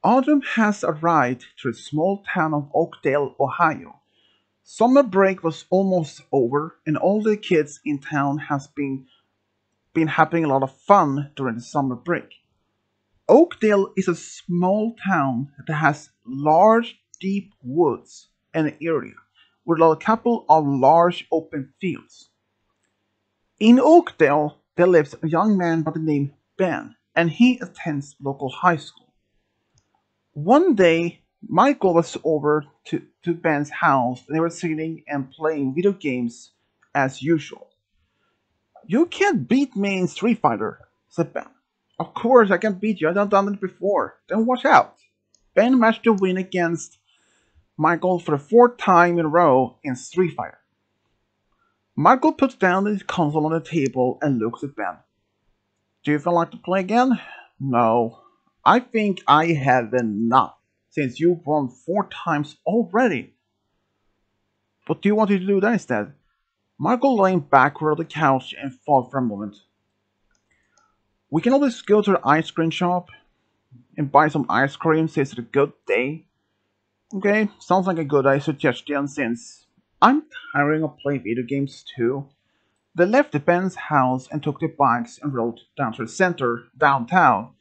Autumn has arrived to the small town of Oakdale, Ohio. Summer break was almost over, and all the kids in town has been having a lot of fun during the summer break. Oakdale is a small town that has large, deep woods and an area with a couple of large open fields. In Oakdale, there lives a young man by the name Ben, and he attends local high school. One day, Michael was over to Ben's house and they were sitting and playing video games as usual. You can't beat me in Street Fighter, said Ben. Of course I can beat you, I've done it before. Then watch out. Ben managed to win against Michael for the fourth time in a row in Street Fighter. Michael puts down his console on the table and looks at Ben. Do you feel like to play again? No. I think I have enough, since you've won four times already. What do you want me to do then instead? Michael leaned backward on the couch and thought for a moment. We can always go to the ice cream shop and buy some ice cream since it's a good day. Okay, sounds like a good suggestion since I'm tiring of playing video games too. They left Ben's house and took their bikes and rode down to the center, downtown,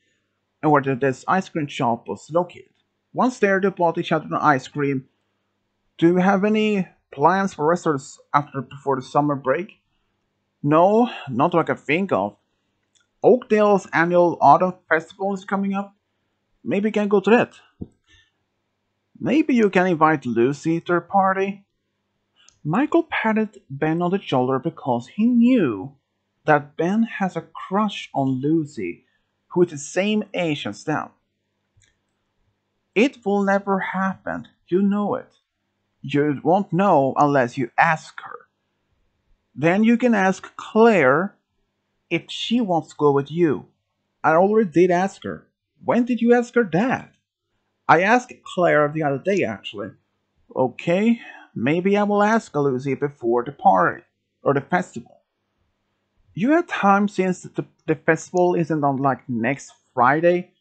and where this ice cream shop was located. Once there, they bought each other an ice cream. Do you have any plans for restaurants after before the summer break? No, not that I can think of. Oakdale's annual autumn festival is coming up. Maybe we can go to that. Maybe you can invite Lucy to the party. Michael patted Ben on the shoulder because he knew that Ben has a crush on Lucy, who is the same age as them. It will never happen, you know it. You won't know unless you ask her. Then you can ask Claire if she wants to go with you. I already did ask her. When did you ask her that? I asked Claire the other day, actually. Okay, maybe I will ask Lucy before the party or the festival. You have time since the festival isn't on like next Friday.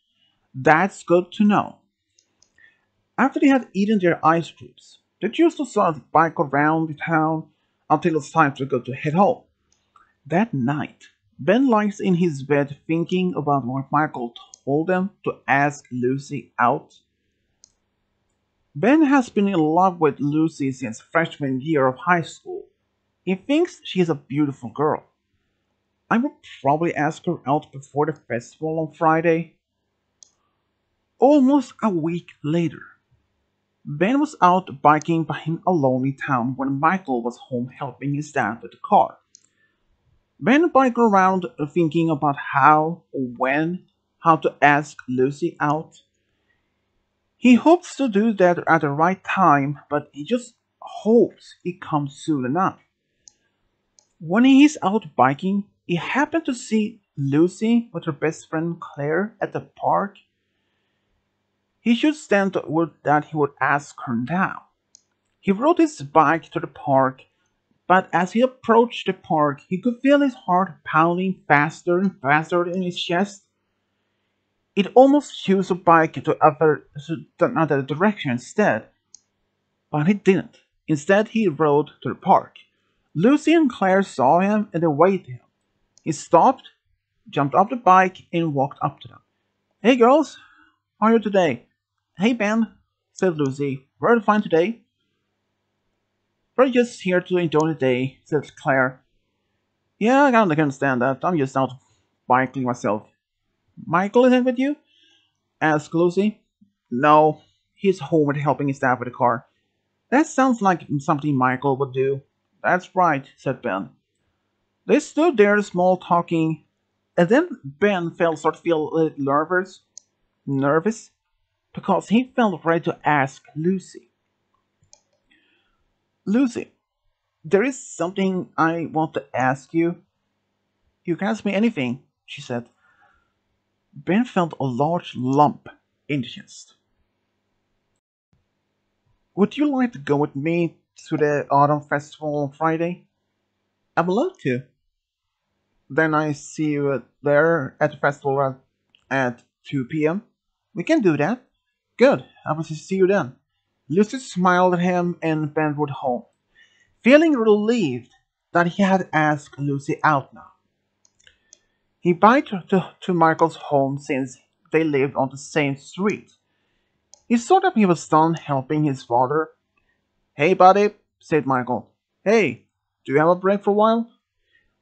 That's good to know. After they had eaten their ice creams, they used to sort of bike around the town until it's time to go to head home. That night, Ben lies in his bed thinking about what Michael told him to ask Lucy out. Ben has been in love with Lucy since freshman year of high school. He thinks she is a beautiful girl. I would probably ask her out before the festival on Friday. Almost a week later, Ben was out biking by him alone in town when Michael was home helping his dad with the car. Ben biked around thinking about how or when how to ask Lucy out. He hopes to do that at the right time, but he just hopes it comes soon enough. When he is out biking, he happened to see Lucy with her best friend Claire at the park. He should stand that he would ask her now. He rode his bike to the park, but as he approached the park, he could feel his heart pounding faster and faster in his chest. It almost chose the bike to another direction instead, but he didn't. Instead, he rode to the park. Lucy and Claire saw him and they waved to him. He stopped, jumped off the bike, and walked up to them. Hey girls, how are you today? Hey Ben, said Lucy. We're fine today. We're just here to enjoy the day, said Claire. Yeah, I can understand that. I'm just out biking myself. Michael is in with you? Asked Lucy. No, he's home with helping his dad with the car. That sounds like something Michael would do. That's right, said Ben. They stood there small talking, and then Ben felt sort of feel a little nervous, because he felt ready to ask Lucy. Lucy, there is something I want to ask you. You can ask me anything, she said. Ben felt a large lump in his chest. Would you like to go with me to the autumn festival on Friday? I would love to. Then I see you there at the festival at 2 p.m. We can do that. Good, I will see you then. Lucy smiled at him and Ben went home, feeling relieved that he had asked Lucy out now. He biked to Michael's home since they lived on the same street. He saw that he was done helping his father. Hey, buddy, said Michael. Hey, do you have a break for a while?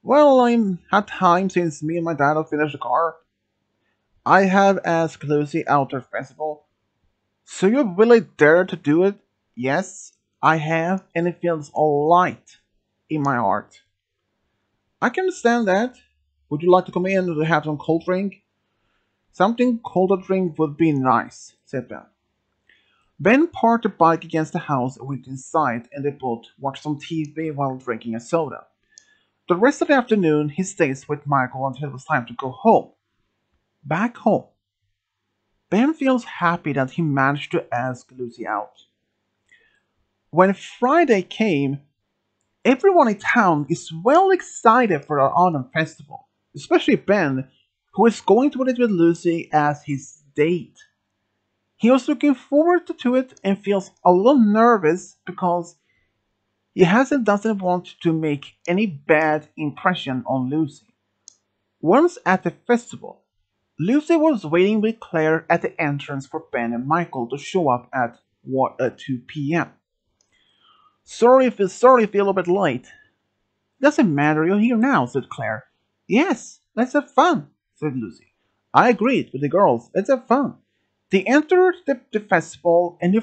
Well, I'm had time since me and my dad have finished the car. I have asked Lucy out to the festival. So you really dare to do it? Yes, I have, and it feels all light in my heart. I can understand that. Would you like to come in and have some cold drink? Something cold to drink would be nice, said Ben. Ben parked the bike against the house and went inside, and they both watched some TV while drinking a soda. The rest of the afternoon, he stayed with Michael until it was time to go home. Back home. Ben feels happy that he managed to ask Lucy out. When Friday came, everyone in town is well excited for the autumn festival, especially Ben, who is going to it with Lucy as his date. He was looking forward to it and feels a little nervous because doesn't want to make any bad impression on Lucy. Once at the festival, Lucy was waiting with Claire at the entrance for Ben and Michael to show up at 2 p.m. Sorry if you're a little bit late. Doesn't matter, you're here now, said Claire. Yes, let's have fun, said Lucy. I agreed with the girls, let's have fun. They entered the festival and were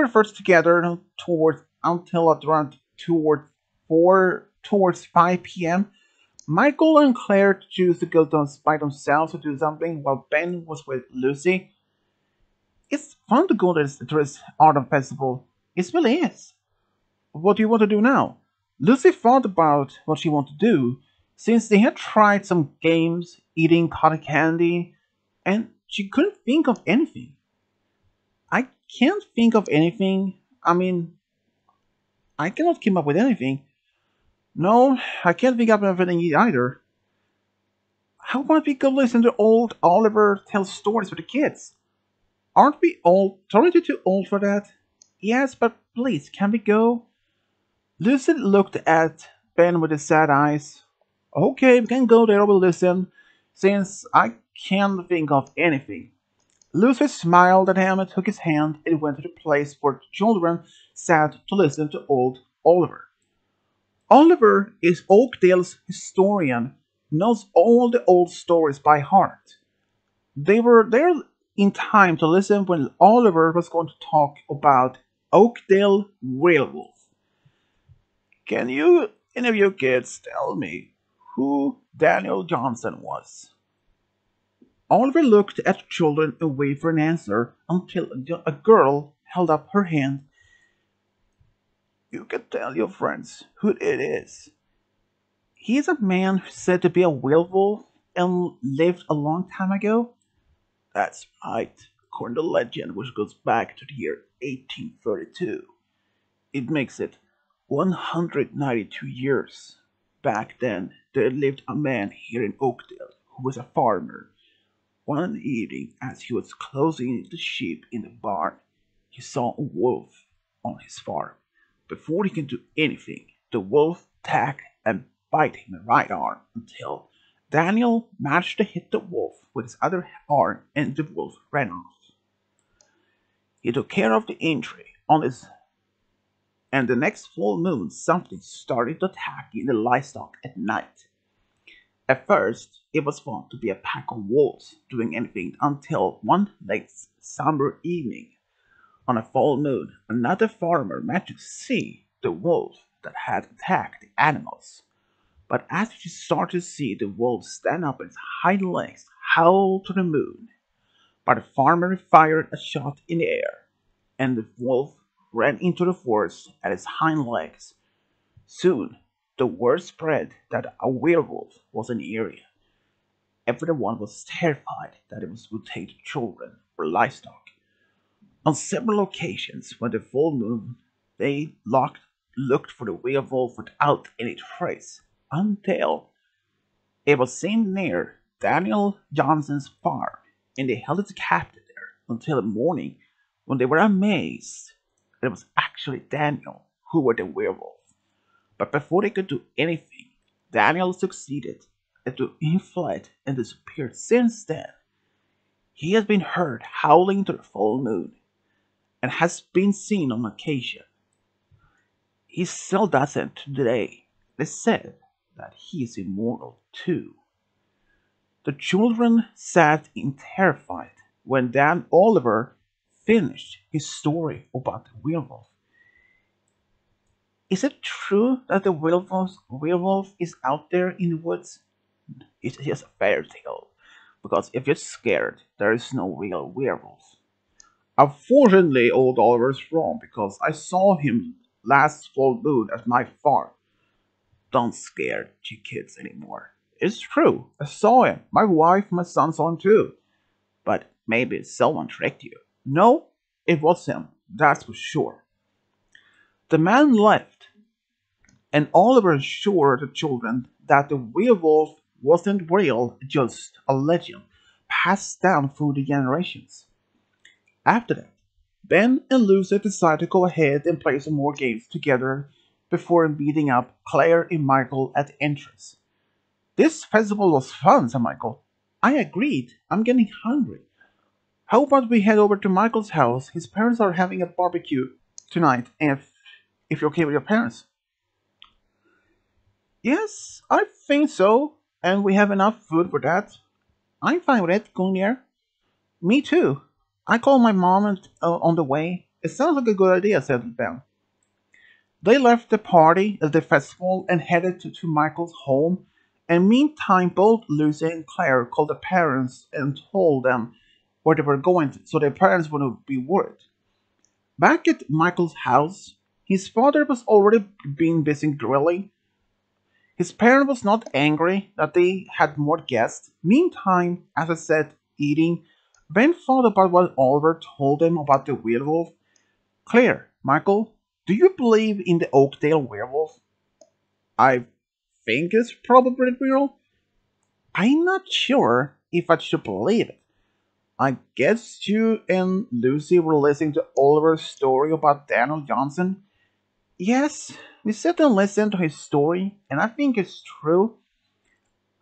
first together towards until at around towards 5 p.m. Michael and Claire chose to go down by themselves to do something while Ben was with Lucy. It's fun to go to this autumn festival. It really is. What do you want to do now? Lucy thought about what she wanted to do, since they had tried some games, eating cotton candy, and she couldn't think of anything. I can't think of anything. I mean, I cannot come up with anything. No, I can't think of anything either. How about we go listen to old Oliver tell stories for the kids? Aren't we old? Aren't you too old for that? Yes, but please, can we go? Lucy looked at Ben with his sad eyes. Okay, we can go there, we'll listen, since I can't think of anything. Lucy smiled at him and took his hand and went to the place where the children sat to listen to old Oliver. Oliver is Oakdale's historian, knows all the old stories by heart. They were there in time to listen when Oliver was going to talk about Oakdale Werewolf. Can you, any of you kids, tell me who Daniel Johnson was? Oliver looked at the children and waited for an answer until a girl held up her hand. You can tell your friends who it is. He is a man who's said to be a werewolf and lived a long time ago. That's right, according to legend, which goes back to the year 1832. It makes it 192 years. Back then, there lived a man here in Oakdale who was a farmer. One evening, as he was closing the sheep in the barn, he saw a wolf on his farm. Before he could do anything, the wolf attacked and bit him in the right arm until Daniel managed to hit the wolf with his other arm and the wolf ran off. He took care of the injury on his and the next full moon something started attacking the livestock at night. At first, it was thought to be a pack of wolves doing anything until one late summer evening, on a full moon, another farmer managed to see the wolf that had attacked the animals. But as she started to see the wolf stand up on its hind legs, howl to the moon, but the farmer fired a shot in the air, and the wolf ran into the forest at its hind legs. Soon, the word spread that a werewolf was in the area. Everyone was terrified that it would take children or livestock. On several occasions, when the full moon, they looked for the werewolf without any trace, until it was seen near Daniel Johnson's farm, and they held it captive there. until the morning when they were amazed that it was actually Daniel who were the werewolf. But before they could do anything, Daniel succeeded he fled and disappeared. Since then, he has been heard howling to the full moon and has been seen on occasion. He still doesn't today. They said that he is immortal too. The children sat in terrified when Dan Oliver finished his story about the werewolf. Is it true that the werewolf is out there in the woods? It's just a fairy tale. Because if you're scared, there is no real werewolf. Unfortunately, old Oliver's wrong because I saw him last full moon at my farm. Don't scare you kids anymore. It's true. I saw him. My wife, my son saw him too. But maybe someone tricked you. No, it was him. That's for sure. The man left, and Oliver assured the children that the werewolf wasn't real, just a legend passed down through the generations. After that, Ben and Lucy decided to go ahead and play some more games together before meeting up Claire and Michael at the entrance. This festival was fun, said Michael. I agreed. I'm getting hungry. How about we head over to Michael's house? His parents are having a barbecue tonight, and if you're okay with your parents. Yes, I think so, and we have enough food for that. I'm fine with it, going there. Me too. I called my mom on the way. It sounds like a good idea, said Ben. They left the party at the festival and headed to Michael's home. And meantime, both Lucy and Claire called the parents and told them where they were going, so their parents wouldn't be worried. Back at Michael's house, his father was already being busy grilling. His parent was not angry that they had more guests. Meantime, as I said, eating, Ben thought about what Oliver told him about the werewolf. Claire, Michael, do you believe in the Oakdale werewolf? I think it's probably real. I'm not sure if I should believe it. I guess you and Lucy were listening to Oliver's story about Daniel Johnson. Yes, we sat and listened to his story, and I think it's true.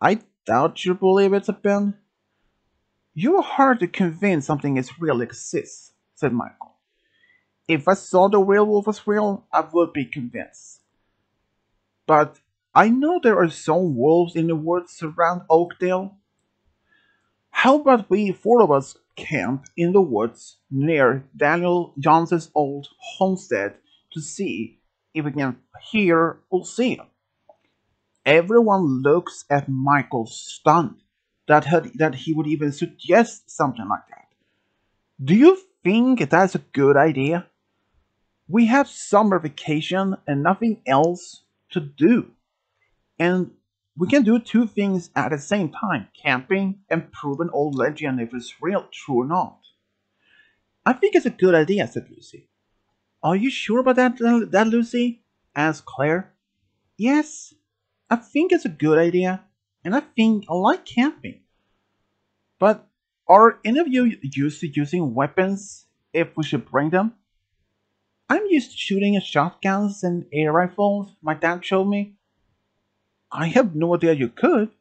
I doubt you believe it, Ben. You're hard to convince something is real exists, said Michael. If I saw the werewolf was real, I would be convinced. But I know there are some wolves in the woods around Oakdale. How about we four of us camp in the woods near Daniel Johnson's old homestead to see if we can hear or see him? Everyone looks at Michael stunned that he would even suggest something like that. Do you think that's a good idea? We have summer vacation and nothing else to do. And we can do two things at the same time, camping and prove an old legend if it's real true or not. I think it's a good idea, said Lucy. Are you sure about that Lucy? Asked Claire. Yes, I think it's a good idea, and I think I like camping. But are any of you used to using weapons if we should bring them? I'm used to shooting at shotguns and air rifles, my dad showed me. I have no idea you could.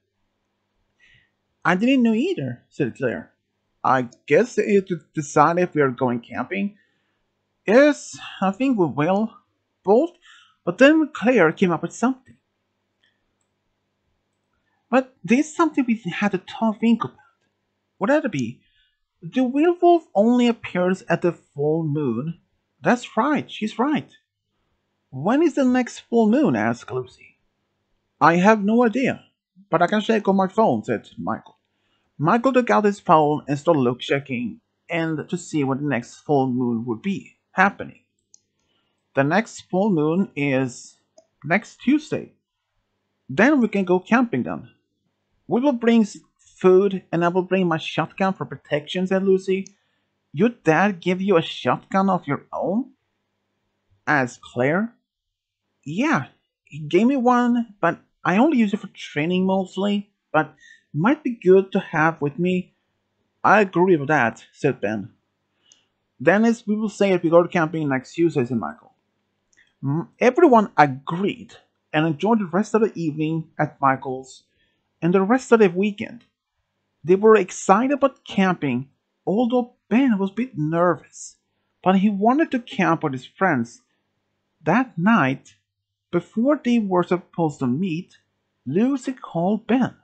I didn't know either, said Claire. I guess it to decide if we are going camping. Yes, I think we will. Both. But then Claire came up with something. But there's something we had to think about. What would that be? The werewolf only appears at the full moon. That's right, she's right. When is the next full moon? Asked Lucy. I have no idea, but I can check on my phone, said Michael. Michael took out his phone and started checking and to see when the next full moon would be happening. The next full moon is next Tuesday. Then we can go camping then. We will bring food and I will bring my shotgun for protection, said Lucy. Your dad give you a shotgun of your own? Asked Claire. Yeah, he gave me one, but I only use it for training mostly, but might be good to have with me. I agree with that, said Ben. Dennis, we will say that we go camping next Tuesday, said Michael. Everyone agreed and enjoyed the rest of the evening at Michael's and the rest of the weekend. They were excited about camping, although Ben was a bit nervous. But he wanted to camp with his friends. That night, before they were supposed to meet, Lucy called Ben.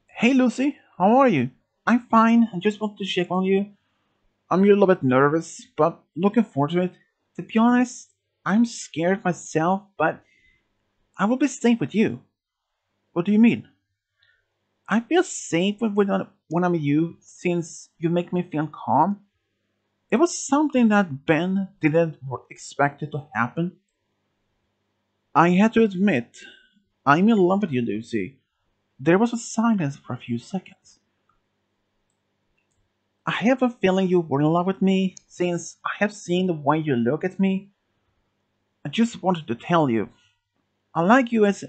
Hey Lucy, how are you? I'm fine. I just want to check on you. I'm a little bit nervous, but looking forward to it. To be honest, I'm scared myself, but I will be safe with you. What do you mean? I feel safe when I'm with you since you make me feel calm. It was something that Ben didn't expect it to happen. I had to admit, I'm in love with you, Lucy. There was a silence for a few seconds. I have a feeling you were in love with me since I have seen the way you look at me. I just wanted to tell you, I like you as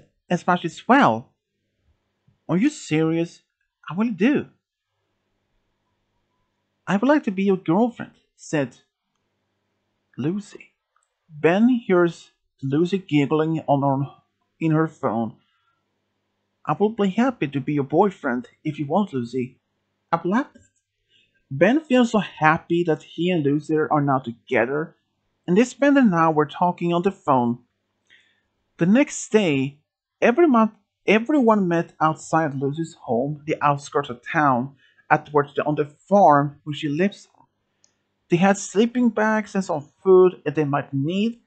much as well. Are you serious? I really do. I would like to be your girlfriend, said Lucy. Ben hears Lucy giggling in her phone. I will be happy to be your boyfriend if you want, Lucy. I love that. Ben feels so happy that he and Lucy are now together, and they spend an hour talking on the phone. The next day, everyone met outside Lucy's home, the outskirts of town, on the farm where she lives. They had sleeping bags and some food that they might need.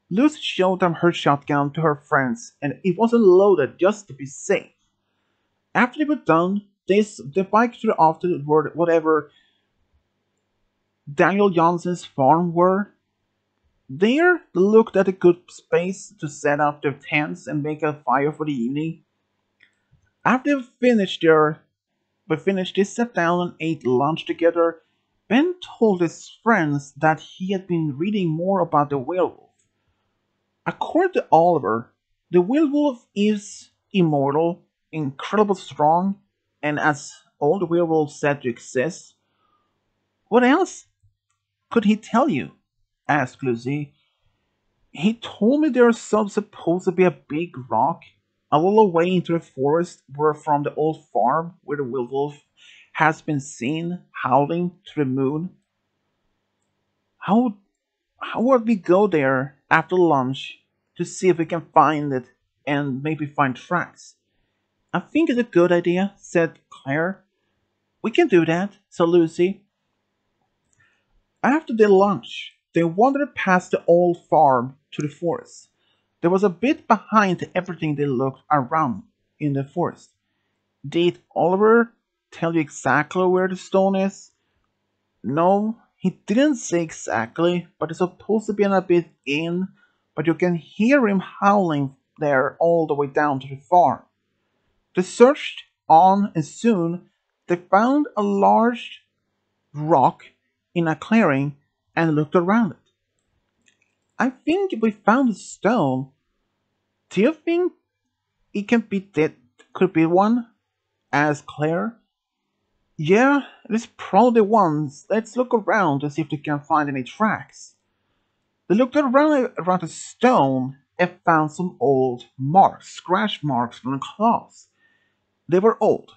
Lucy showed them her shotgun to her friends, and it wasn't loaded just to be safe. After they were done, they biked off to whatever Daniel Johnson's farm were. There, they looked at a good space to set up their tents and make a fire for the evening. After they sat down and ate lunch together. Ben told his friends that he had been reading more about the werewolf. According to Oliver, the werewolf is immortal, incredibly strong, and as all the werewolves said to exist. What else could he tell you? Asked Lucy. He told me there's supposed to be a big rock a little way into the forest where from the old farm where the werewolf has been seen howling to the moon. How how would we go there after lunch to see if we can find it and maybe find tracks? I think it's a good idea, said Claire. We can do that, said Lucy. After their lunch, they wandered past the old farm to the forest. There was a bit behind everything they looked around in the forest. Did Oliver tell you exactly where the stone is? No, he didn't say exactly, but it's supposed to be a bit in, but you can hear him howling there all the way down to the farm. They searched on and soon they found a large rock in a clearing and looked around it. I think we found a stone. Do you think it can be that could be one? Asked Claire. Yeah, it is probably one. Let's look around to see if we can find any tracks. They looked around the stone and found some old marks, scratch marks from the claws. They were old,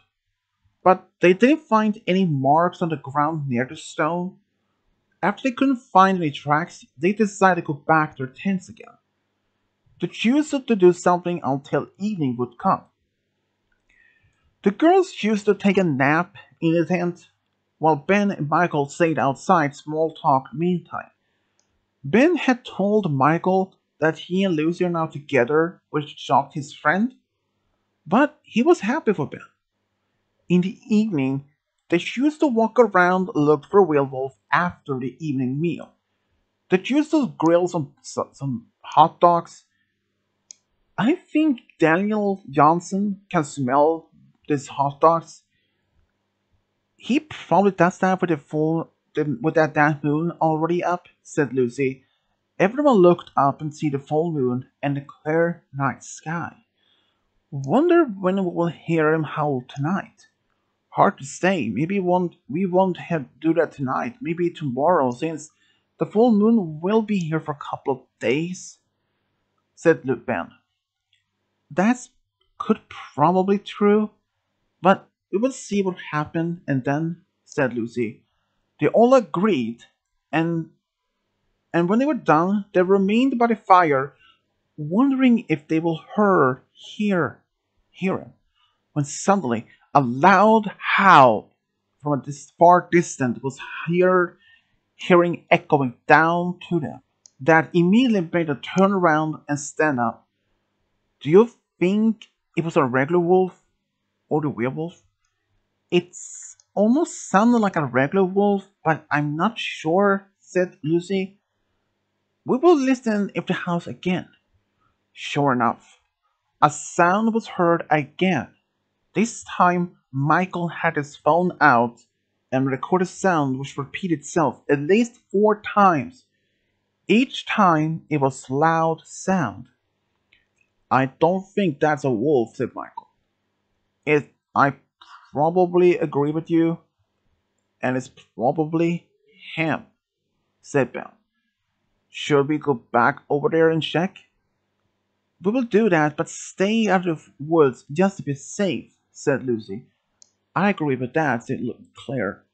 but they didn't find any marks on the ground near the stone. After they couldn't find any tracks, they decided to go back to their tents again. They chose to do something until evening would come. The girls chose to take a nap in the tent, while Ben and Michael stayed outside small talk meantime. Ben had told Michael that he and Lucy are now together, which shocked his friend, but he was happy for Ben. In the evening, they chose to walk around and look for Werewolf after the evening meal. They chose to grill some hot dogs. I think Daniel Johnson can smell these hot dogs. He probably does that with that damn moon already up, said Lucy. Everyone looked up and see the full moon and the clear night sky. Wonder when we will hear him howl tonight. Hard to say. Maybe we won't have do that tonight. Maybe tomorrow, since the full moon will be here for a couple of days," said Lupin. "That's could probably true, but we will see what happened and then," said Lucy. They all agreed, and when they were done, they remained by the fire, wondering if they will hear him, when suddenly a loud howl from a far distance was hearing echoing down to them. That immediately made them turn around and stand up. "Do you think it was a regular wolf or the werewolf?" "It's almost sounded like a regular wolf, but I'm not sure," said Lucy. "We will listen in the house again." Sure enough, a sound was heard again. This time Michael had his phone out and recorded sound which repeated itself at least 4 times. Each time it was loud sound. "I don't think that's a wolf," said Michael. I probably agree with you, and it's probably him," said Ben. "Should we go back over there and check?" "We will do that, but stay out of the woods just to be safe," said Lucy. "I agree with that," said Claire.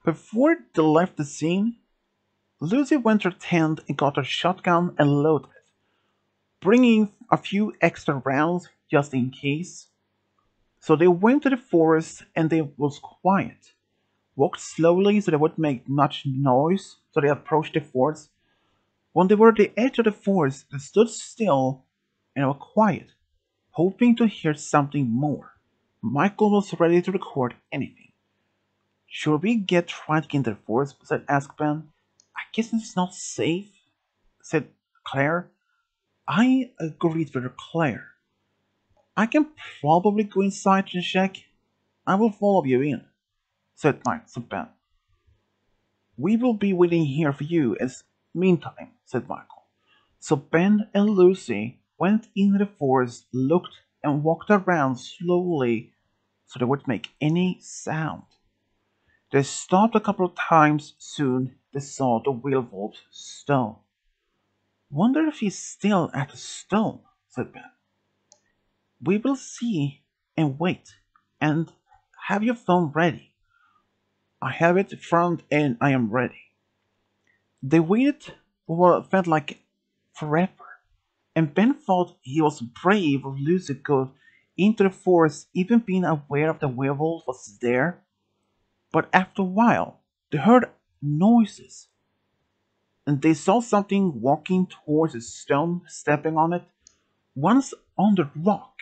Before they left the scene, Lucy went to her tent and got her shotgun and loaded it, bringing a few extra rounds just in case. So they went to the forest and they was quiet. Walked slowly so they wouldn't make much noise, so they approached the forest. When they were at the edge of the forest, they stood still and were quiet, hoping to hear something more. Michael was ready to record anything. "Should we get right into the forest?" asked Ben. "I guess it's not safe," said Claire. I agreed with Claire. "I can probably go inside and check. I will follow you in," said Ben. "We will be waiting here for you as meantime," said Michael. So Ben and Lucy went into the forest, looked, and walked around slowly so they wouldn't make any sound. They stopped a couple of times. Soon they saw the werewolf's stone. "Wonder if he's still at the stone," said Ben. "We will see and wait. And have your phone ready." "I have it in front and I am ready." They waited for what felt like forever, and Ben thought he was brave of Lucy go into the forest even being aware of the werewolf was there. But after a while they heard noises, and they saw something walking towards the stone, stepping on it. Once on the rock,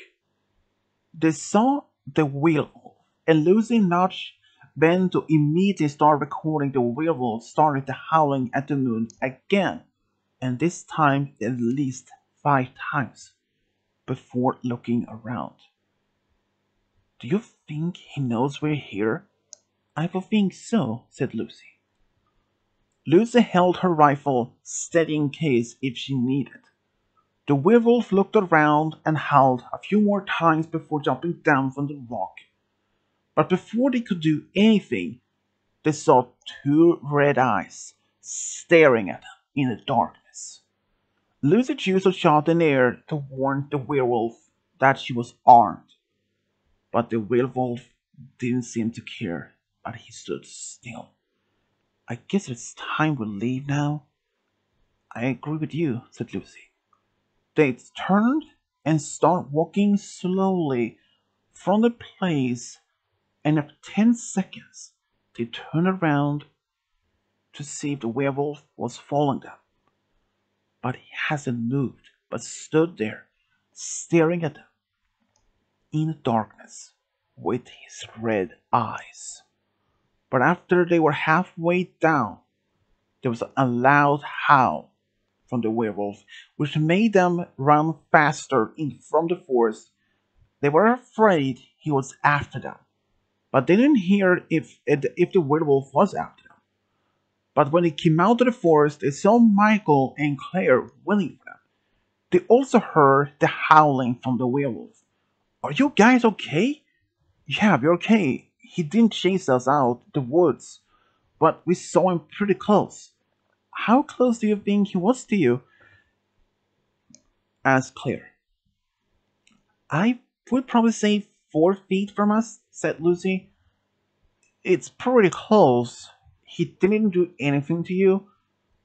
they saw the werewolf, and Lucy nudged Ben to immediately start recording. The werewolf started howling at the moon again, and this time at least 5 times, before looking around. "Do you think he knows we're here?" "I would think so," said Lucy. Lucy held her rifle steady in case if she needed. The werewolf looked around and howled a few more times before jumping down from the rock. But before they could do anything, they saw 2 red eyes staring at them in the darkness. Lucy used a shot in the air to warn the werewolf that she was armed, but the werewolf didn't seem to care, but he stood still. "I guess it's time we leave now." "I agree with you," said Lucy. They turned and started walking slowly from the place, and after 10 seconds they turned around to see if the werewolf was following them. But he hasn't moved, but stood there, staring at them in the darkness with his red eyes. But after they were halfway down, there was a loud howl from the werewolf, which made them run faster in from the forest. They were afraid he was after them, but they didn't hear if the werewolf was after them. But when they came out of the forest, they saw Michael and Claire waiting for them. They also heard the howling from the werewolf. "Are you guys okay?" Yeah, we're okay. He didn't chase us out the woods, but we saw him pretty close. How close do you think he was to you? Asked Claire. I would probably say 4 feet from us, said Lucy. It's pretty close. He didn't do anything to you?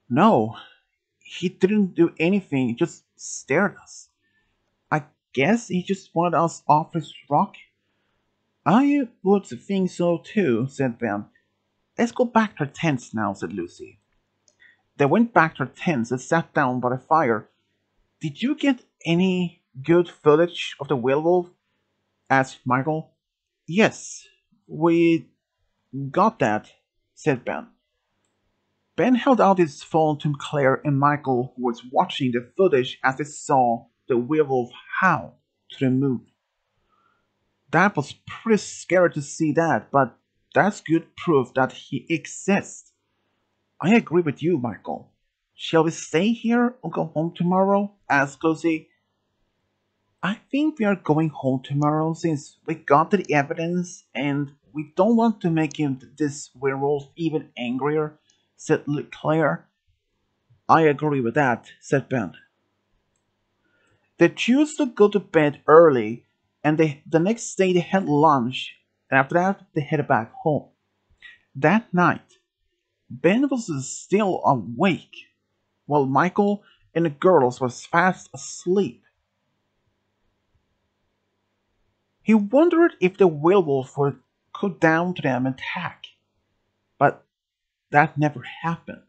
No, he didn't do anything. He just stared at us. I guess he just wanted us off his rock. I would think so too, said Ben. Let's go back to our tents now, said Lucy. They went back to their tents and sat down by the fire. Did you get any good footage of the werewolf? Asked Michael. Yes, we got that, said Ben. Ben held out his phone to Claire and Michael, who was watching the footage as they saw the werewolf howl to the moon. That was pretty scary to see that, but that's good proof that he exists. I agree with you, Michael. Shall we stay here or go home tomorrow? Asked Lucy. I think we are going home tomorrow since we got the evidence and we don't want to make him this werewolf even angrier, said Claire. I agree with that, said Ben. They chose to go to bed early and the next day they had lunch and after that they headed back home. That night, Ben was still awake while Michael and the girls was fast asleep. He wondered if the werewolf would go down to them and attack, but that never happened,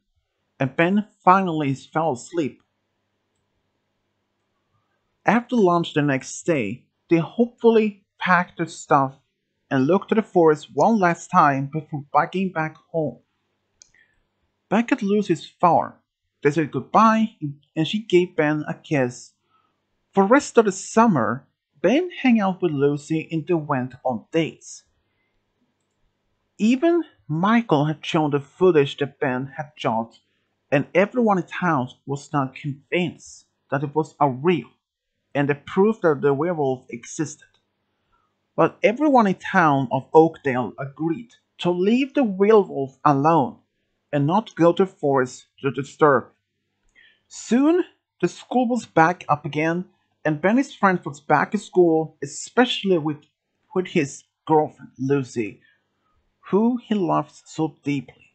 and Ben finally fell asleep. After lunch the next day, they hopefully packed their stuff and looked at the forest one last time before biking back home. Back at Lucy's farm, they said goodbye and she gave Ben a kiss. For the rest of the summer, Ben hung out with Lucy and they went on dates. Even Michael had shown the footage that Ben had shot, and everyone in town was now convinced that it was a real and the proof that the werewolf existed. But everyone in town of Oakdale agreed to leave the werewolf alone and not go to the forest to disturb. Soon the school was back up again, and Benny's friend was back at school, especially with his girlfriend Lucy, who he loved so deeply.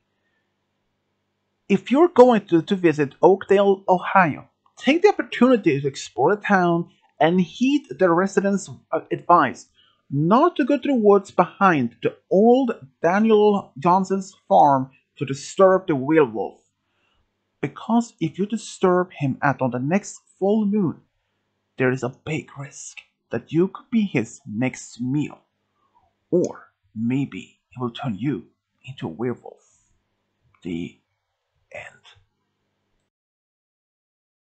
If you're going to visit Oakdale, Ohio, take the opportunity to explore the town and heed the residents' advice not to go to the woods behind the old Daniel Johnson's farm to disturb the werewolf. Because if you disturb him on the next full moon, there is a big risk that you could be his next meal, or maybe he will turn you into a werewolf. The end.